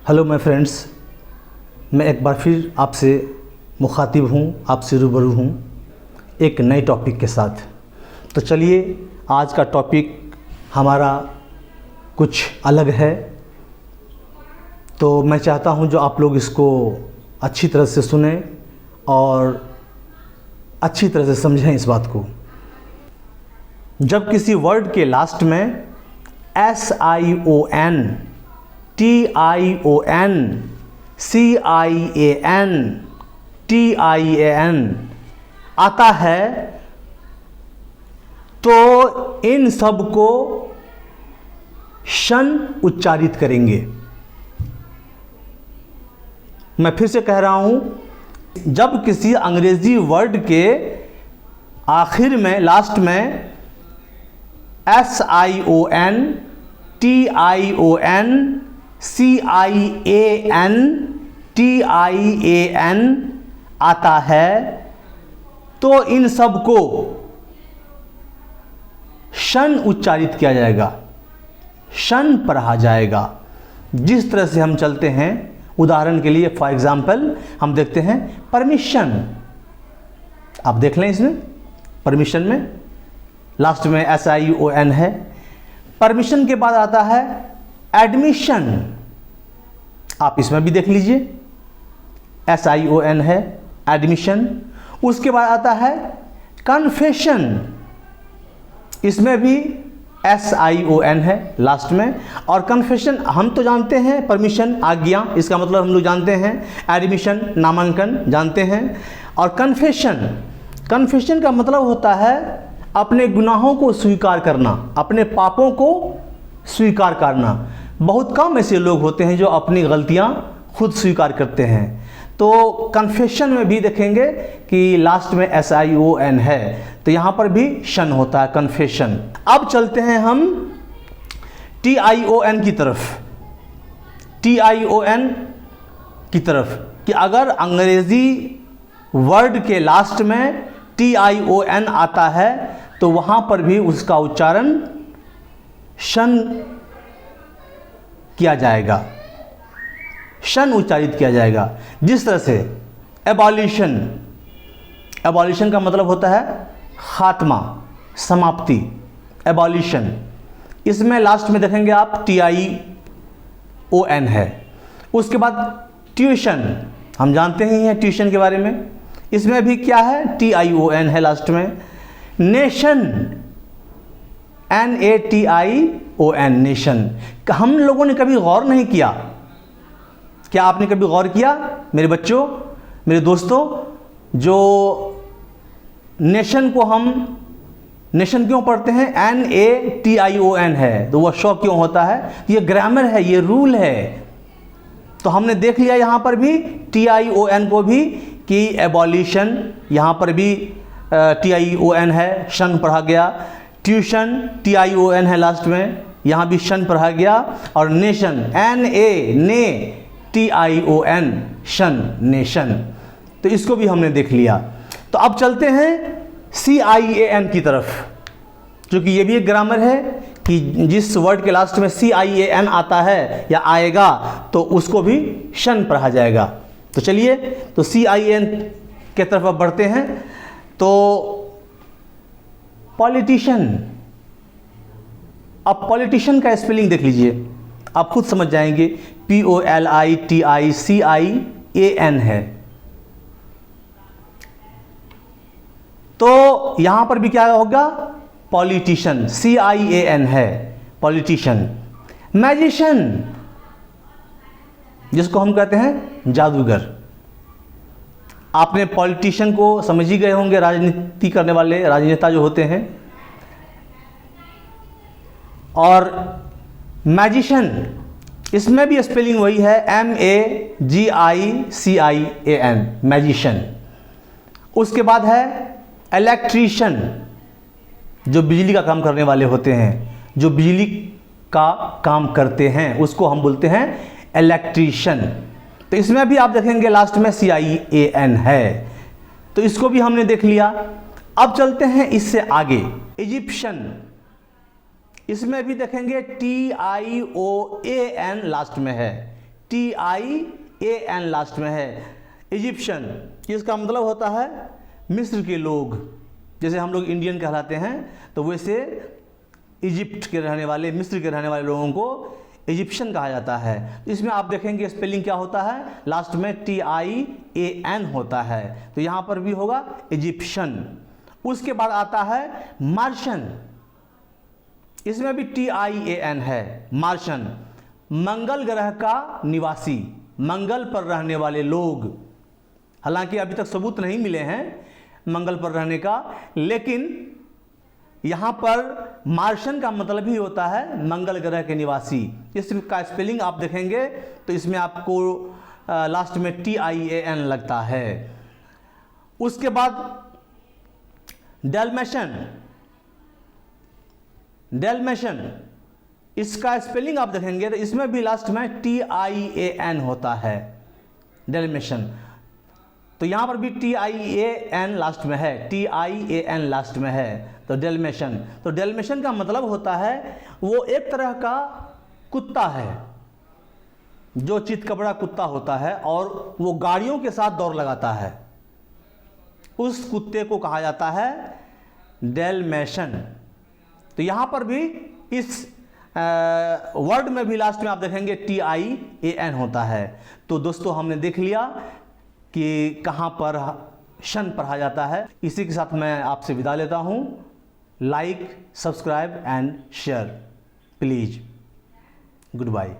Hello my friends, मैं एक बार फिर आपसे मुखातिब हूँ, आपसे रूबरू हूँ एक नए टॉपिक के साथ। तो चलिए, आज का टॉपिक हमारा कुछ अलग है। तो मैं चाहता हूँ जो आप लोग इसको अच्छी तरह से सुने और अच्छी तरह से समझें इस बात को। जब किसी वर्ड के लास्ट में SION, TION, CIAN, TIAN आता है तो इन सब को शन उच्चारित करेंगे। मैं फिर से कह रहा हूं, जब किसी अंग्रेजी वर्ड के आखिर में, लास्ट में SION, TION, CIAN, TIAN आता है तो इन सब को शन उच्चारित किया जाएगा, शन पढ़ा जाएगा। जिस तरह से हम चलते हैं, उदाहरण के लिए फॉर एग्जाम्पल हम देखते हैं परमिशन। आप देख लें, इसमें परमिशन में लास्ट में SION है। परमिशन के बाद आता है एडमिशन, आप इसमें भी देख लीजिए SION है, एडमिशन। उसके बाद आता है कन्फेशन, इसमें भी SION है लास्ट में। और कन्फेशन हम तो जानते हैं, परमिशन आज्ञा, इसका मतलब हम लोग जानते हैं। एडमिशन नामांकन जानते हैं। और कन्फेशन, कन्फेशन का मतलब होता है अपने गुनाहों को स्वीकार करना, अपने पापों को स्वीकार करना। बहुत कम ऐसे लोग होते हैं जो अपनी गलतियां खुद स्वीकार करते हैं। तो कन्फेशन में भी देखेंगे कि लास्ट में SION है, तो यहाँ पर भी शन होता है, कन्फेशन। अब चलते हैं हम TION की तरफ। TION की तरफ कि अगर अंग्रेजी वर्ड के लास्ट में TION आता है तो वहाँ पर भी उसका उच्चारण शन किया जाएगा, शन उच्चारित किया जाएगा। जिस तरह से एबॉलिशन, एबॉलिशन का मतलब होता है खात्मा, समाप्ति, एबॉलिशन। इसमें लास्ट में देखेंगे आप TION है। उसके बाद ट्यूशन, हम जानते ही हैं ट्यूशन के बारे में, इसमें भी क्या है, TION है लास्ट में। Nation, NATION, nation. हम लोगों ने कभी गौर नहीं किया, क्या आपने कभी गौर किया मेरे बच्चों, मेरे दोस्तों, जो नेशन को हम नेशन क्यों पढ़ते हैं, NATION है, तो वह शो क्यों होता है? ये ग्रामर है, ये रूल है। तो हमने देख लिया यहाँ पर भी TION को भी कि एबॉलिशन, यहाँ पर भी TION है, शन पढ़ा गया। ट्यूशन TION है लास्ट में, यहाँ भी शन पढ़ा गया। और नेशन, NATION, शन, नेशन। तो इसको भी हमने देख लिया। तो अब चलते हैं CIAN की तरफ, क्योंकि ये भी एक ग्रामर है कि जिस वर्ड के लास्ट में CIAN आता है या आएगा तो उसको भी शन पढ़ा जाएगा। तो चलिए, तो CIAN के तरफ अब बढ़ते हैं। तो पॉलिटिशियन, अब पॉलिटिशियन का स्पेलिंग देख लीजिए, आप खुद समझ जाएंगे। POLITICIAN है। तो यहां पर भी क्या होगा, पॉलिटिशियन, CIAN है, पॉलिटिशियन। मैजिशियन, जिसको हम कहते हैं जादूगर। आपने पॉलिटिशियन को समझ ही गए होंगे, राजनीति करने वाले राजनेता जो होते हैं। और मैजिशियन, इसमें भी स्पेलिंग वही है, MAGICIAN, मैजिशियन। उसके बाद है इलेक्ट्रीशियन, जो बिजली का काम करने वाले होते हैं, जो बिजली का काम करते हैं, उसको हम बोलते हैं इलेक्ट्रीशियन। तो इसमें भी आप देखेंगे लास्ट में CIAN है, तो इसको भी हमने देख लिया। अब चलते हैं इससे आगे, इजिप्शियन। इसमें भी देखेंगे TIOAN लास्ट में है, TIAN लास्ट में है। इजिप्शियन, इसका मतलब होता है मिस्र के लोग। जैसे हम लोग इंडियन कहलाते हैं, तो वैसे इजिप्ट के रहने वाले, मिस्र के रहने वाले लोगों को इजिप्शियन कहा जाता है। इसमें आप देखेंगे स्पेलिंग क्या होता है, लास्ट में TIAN होता है, तो यहाँ पर भी होगा इजिप्शियन। उसके बाद आता है मार्शन, इसमें भी TIAN है, मार्शन। मंगल ग्रह का निवासी, मंगल पर रहने वाले लोग। हालांकि अभी तक सबूत नहीं मिले हैं मंगल पर रहने का, लेकिन यहाँ पर मार्शन का मतलब ही होता है मंगल ग्रह के निवासी। इसका स्पेलिंग आप देखेंगे तो इसमें आपको लास्ट में TIAN लगता है। उसके बाद डेल्मेशन, डेल्मेशन इसका स्पेलिंग आप देखेंगे तो इसमें भी लास्ट में TIAN होता है, डेल्मेशन। तो यहाँ पर भी TIAN लास्ट में है, TIAN लास्ट में है, तो डेल्मेशन। तो डेल्मेशन का मतलब होता है वो एक तरह का कुत्ता है जो चितकबरा कुत्ता होता है और वो गाड़ियों के साथ दौड़ लगाता है, उस कुत्ते को कहा जाता है डेल्मेशन। तो यहाँ पर भी इस वर्ड में भी लास्ट में आप देखेंगे TIAN होता है। तो दोस्तों हमने देख लिया कि कहाँ पर शन पढ़ा जाता है। इसी के साथ मैं आपसे विदा लेता हूँ। Like, subscribe and share please. Good bye.